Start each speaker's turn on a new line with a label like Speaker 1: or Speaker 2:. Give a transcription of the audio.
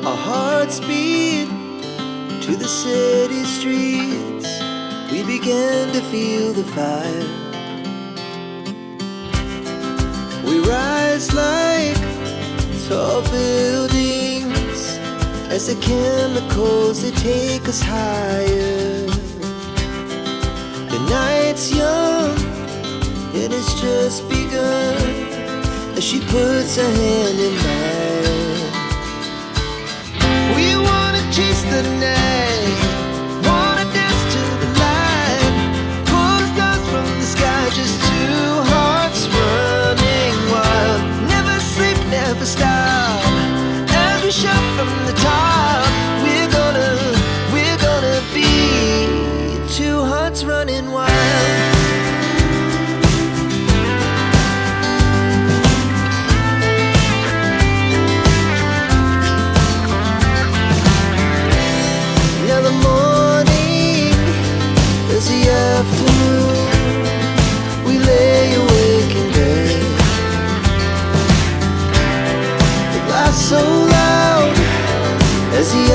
Speaker 1: Our hearts beat to the city streets. We began to feel the fire. We rise like tall buildings as the chemicals, they take us higher. The night's young, it has just begun as she puts her hand in mine. We wanna chase the night, wanna dance to the light, pull the stars from the sky, just two hearts running wild. Never sleep, never stop, as we shout from the top. We're gonna be two hearts running wild. Now the morning is the afternoon. We lay awake in bed. The laughs so loud as the